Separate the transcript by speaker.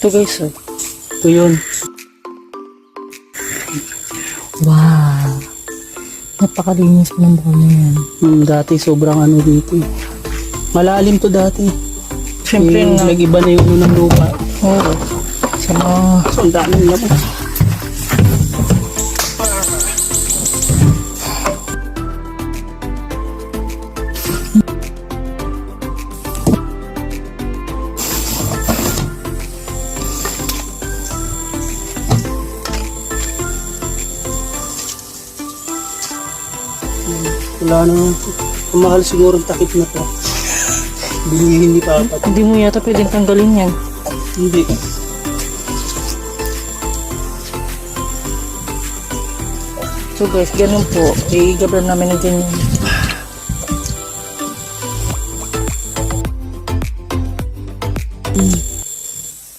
Speaker 1: Ito guys, oh.
Speaker 2: Ito yun.
Speaker 1: Wow. Napakalinis po ng buwan na yan.
Speaker 2: Dati sobrang ano dito. Malalim to dati.
Speaker 1: Siyempre nga.
Speaker 2: Nag-iba na yung ng lupa.
Speaker 1: Oo. Sa mga...
Speaker 2: So, ang dami nila po. Wala na. Ang mahal siguro ang takip na to. Bilihin ni Papa.
Speaker 1: Hindi mo yata pwedeng tanggalin yan.
Speaker 2: Hindi.
Speaker 1: So guys, ganun po. I-gabran namin na din yun.